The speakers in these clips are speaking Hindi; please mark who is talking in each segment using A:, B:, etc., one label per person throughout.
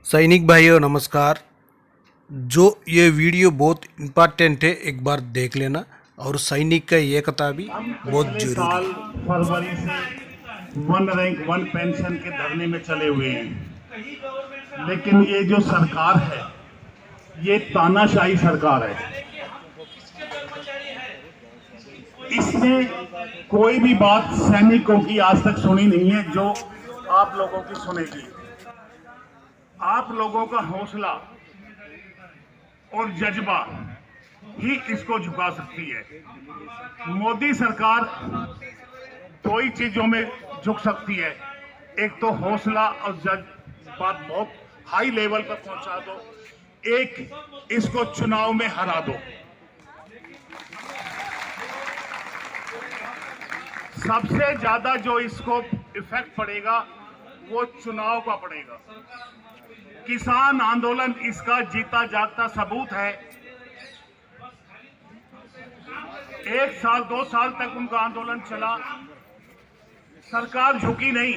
A: सैनिक भाइयों नमस्कार। जो ये वीडियो बहुत इम्पोर्टेंट है, एक बार देख लेना। और सैनिक का एकता भी
B: हम
A: बहुत
B: पिछले
A: जरूरी
B: साल
A: है।
B: फरवरी से वन रैंक वन पेंशन के धरने में चले हुए हैं, लेकिन ये जो सरकार है ये तानाशाही सरकार है। इसने कोई भी बात सैनिकों की आज तक सुनी नहीं है जो आप लोगों की सुनेगी। आप लोगों का हौसला और जज्बा ही इसको झुका सकती है। मोदी सरकार दो ही चीजों में झुक सकती है, एक तो हौसला और जज्बात बहुत हाई लेवल पर पहुंचा दो, एक इसको चुनाव में हरा दो। सबसे ज्यादा जो इसको इफेक्ट पड़ेगा वो चुनाव का पड़ेगा। किसान आंदोलन इसका जीता जागता सबूत है। 1 साल 2 साल तक उनका आंदोलन चला, सरकार झुकी नहीं,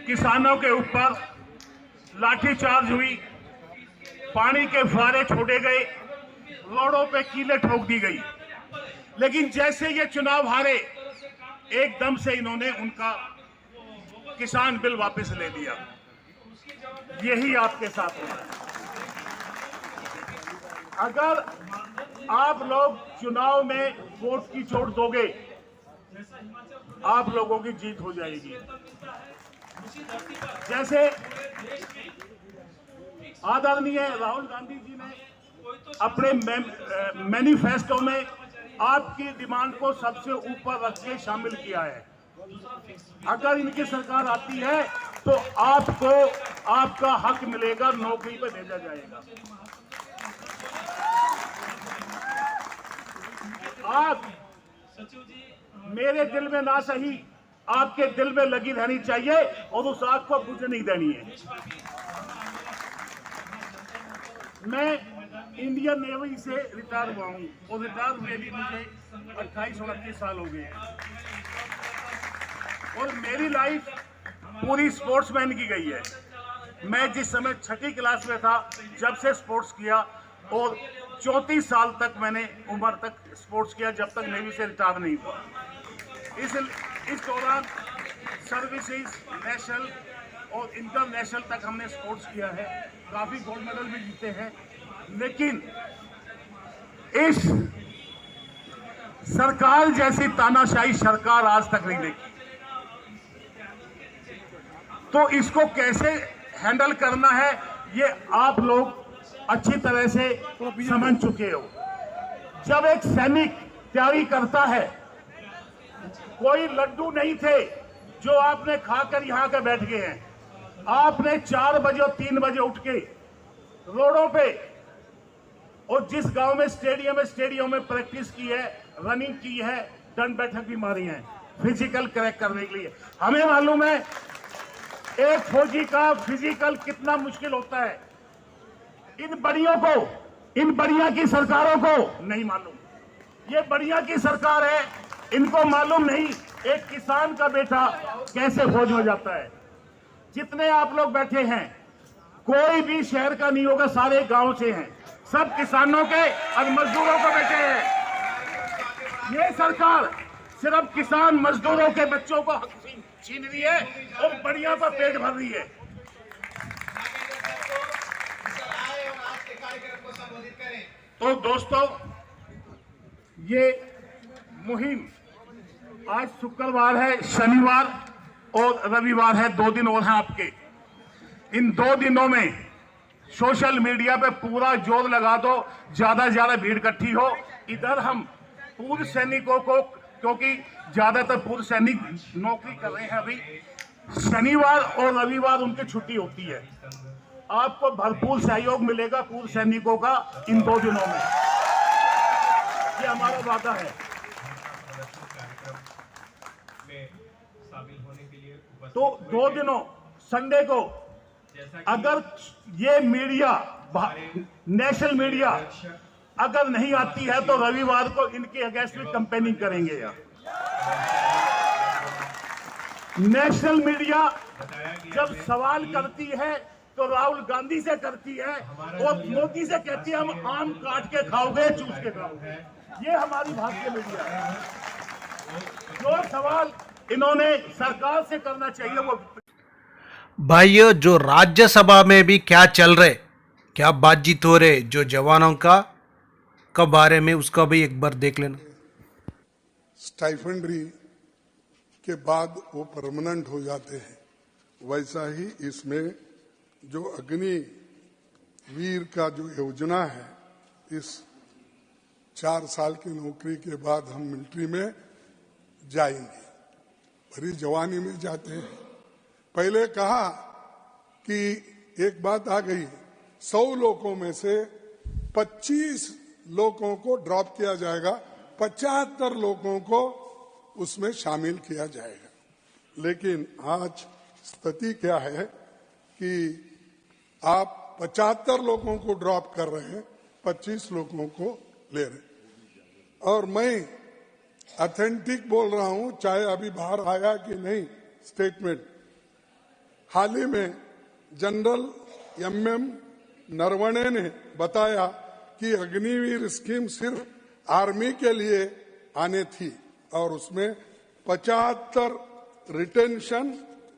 B: किसानों के ऊपर लाठीचार्ज हुई, पानी के फुहारे छोड़े गए, रोडों पे कीलें ठोक दी गई। लेकिन जैसे ये चुनाव हारे, एकदम से इन्होंने उनका किसान बिल वापस ले लिया। यही आपके साथ हुआ। अगर आप लोग चुनाव में वोट की चोट दोगे, आप लोगों की जीत हो जाएगी। जैसे आदरणीय राहुल गांधी जी ने अपने मैनिफेस्टो में आपकी डिमांड को सबसे ऊपर रख के शामिल किया है। अगर इनकी सरकार आती है तो आपको आपका हक मिलेगा, नौकरी पर भेजा जाएगा। आप मेरे दिल में ना सही, आपके दिल में लगी रहनी चाहिए और उस आग को बुझ नहीं देनी है। मैं इंडियन नेवी से रिटायर हुआ हूं और रिटायर हुए भी मुझे 28-29 साल हो गए हैं और मेरी लाइफ पूरी स्पोर्ट्समैन की गई है। मैं जिस समय 6ठी क्लास में था जब से स्पोर्ट्स किया और 34 साल तक मैंने उम्र तक स्पोर्ट्स किया, जब तक नेवी से रिटायर नहीं हुआ। इस दौरान सर्विसेज, नेशनल और इंटरनेशनल तक हमने स्पोर्ट्स किया है, काफी गोल्ड मेडल भी जीते हैं। लेकिन इस सरकार जैसी तानाशाही सरकार आज तक नहीं देखी। तो इसको कैसे हैंडल करना है ये आप लोग अच्छी तरह से समझ चुके हो। जब एक सैनिक तैयारी करता है, कोई लड्डू नहीं थे जो आपने खाकर यहां के बैठ गए हैं। आपने 4 बजे और 3 बजे उठ के रोडों पे और जिस गांव में स्टेडियम में प्रैक्टिस की है, रनिंग की है, दंड बैठक भी मारी है फिजिकल क्रैक करने के लिए। हमें मालूम है एक फौजी का फिजिकल कितना मुश्किल होता है। इन बढ़िया की सरकारों को नहीं मालूम। ये बढ़िया की सरकार है, इनको मालूम नहीं एक किसान का बेटा कैसे फौज में जाता है। जितने आप लोग बैठे हैं कोई भी शहर का नहीं होगा, सारे गांव से हैं, सब किसानों के और मजदूरों को बैठे हैं। ये सरकार सिर्फ किसान मजदूरों के बच्चों को छीन रही है और बढ़िया पर पेट भर रही है। तो दोस्तों, ये मुहिम आज शुक्रवार है, शनिवार और रविवार है, 2 दिन और हैं आपके। इन 2 दिनों में सोशल मीडिया पे पूरा जोर लगा दो, ज्यादा से ज्यादा भीड़ इकट्ठी हो। इधर हम पूर्व सैनिकों को, क्योंकि ज्यादातर पूर्व सैनिक नौकरी कर रहे हैं अभी, शनिवार और रविवार उनकी छुट्टी होती है। आपको भरपूर सहयोग मिलेगा पूर्व सैनिकों का इन 2 दिनों में, ये हमारा वादा है। तो 2 दिनों संडे को अगर ये मीडिया, नेशनल मीडिया अगर नहीं आती है तो रविवार को इनके अगेंस्ट में कैंपेनिंग करेंगे। यार नेशनल मीडिया जब सवाल करती है तो राहुल गांधी से करती है और मोदी से कहती है हम आम काट के खाओगे, चूस के खाओगे। ये हमारी भारतीय मीडिया है। जो सवाल इन्होंने सरकार से करना चाहिए वो
A: भाइयों, जो राज्यसभा में भी क्या चल रहे, क्या बातचीत हो रहे जो जवानों का बारे में, उसका भी एक बार देख लेना।
C: स्टाइफंड्री के बाद वो परमानेंट हो जाते हैं, वैसा ही इसमें जो अग्निवीर का जो योजना है, इस 4 साल की नौकरी के बाद हम मिलिट्री में जाएंगे, भरी जवानी में जाते हैं। पहले कहा कि एक बात आ गई, 100 लोगों में से 25 लोगों को ड्रॉप किया जाएगा, 75 लोगों को उसमें शामिल किया जाएगा। लेकिन आज स्थिति क्या है कि आप 75 लोगों को ड्रॉप कर रहे हैं, 25 लोगों को ले रहे हैं। और मैं ऑथेंटिक बोल रहा हूं, चाहे अभी बाहर आया कि नहीं स्टेटमेंट, हाल ही में जनरल MM नरवणे ने बताया कि अग्निवीर स्कीम सिर्फ आर्मी के लिए आने थी और उसमें 75 रिटेंशन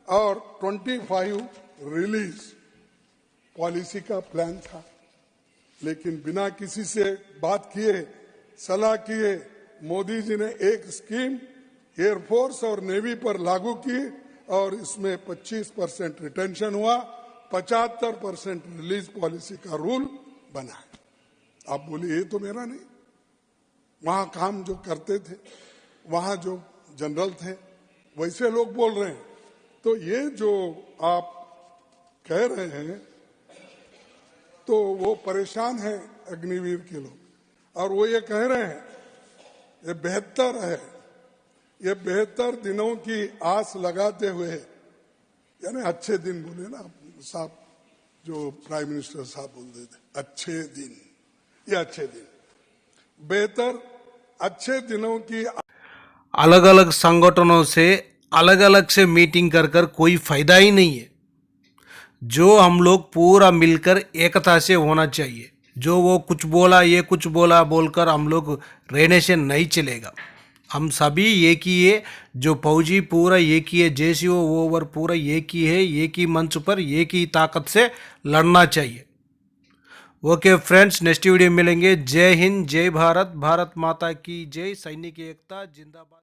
C: और 25 रिलीज पॉलिसी का प्लान था। लेकिन बिना किसी से बात किए, सलाह किए, मोदी जी ने एक स्कीम एयरफोर्स और नेवी पर लागू की और इसमें 25% रिटेंशन हुआ, 75% रिलीज पॉलिसी का रूल बना है। आप बोलिए ये तो मेरा नहीं, वहां काम जो करते थे, वहां जो जनरल थे, वैसे लोग बोल रहे हैं। तो ये जो आप कह रहे हैं, तो वो परेशान है अग्निवीर के लोग, और वो ये कह रहे हैं ये बेहतर है, ये बेहतर दिनों की आस लगाते हुए, यानी अच्छे दिन बोले ना साहब, जो प्राइम मिनिस्टर साहब बोलते थे, अच्छे दिन, ये अच्छे दिन, बेहतर अच्छे दिनों की।
A: अलग अलग संगठनों से अलग अलग से मीटिंग कर कर कोई फायदा ही नहीं है। जो हम लोग पूरा मिलकर एकता से होना चाहिए। जो वो कुछ बोला, ये कुछ बोला बोलकर हम लोग रहने से नहीं चलेगा। हम सभी एक ही है, जो फौजी पूरा एक ही है, JCO ओवर पूरा एक ही है, एक ही मंच पर एक ही ताकत से लड़ना चाहिए। ओके फ्रेंड्स, नेक्स्ट वीडियो मिलेंगे। जय हिंद, जय भारत, भारत माता की जय। सैनिक एकता जिंदाबाद।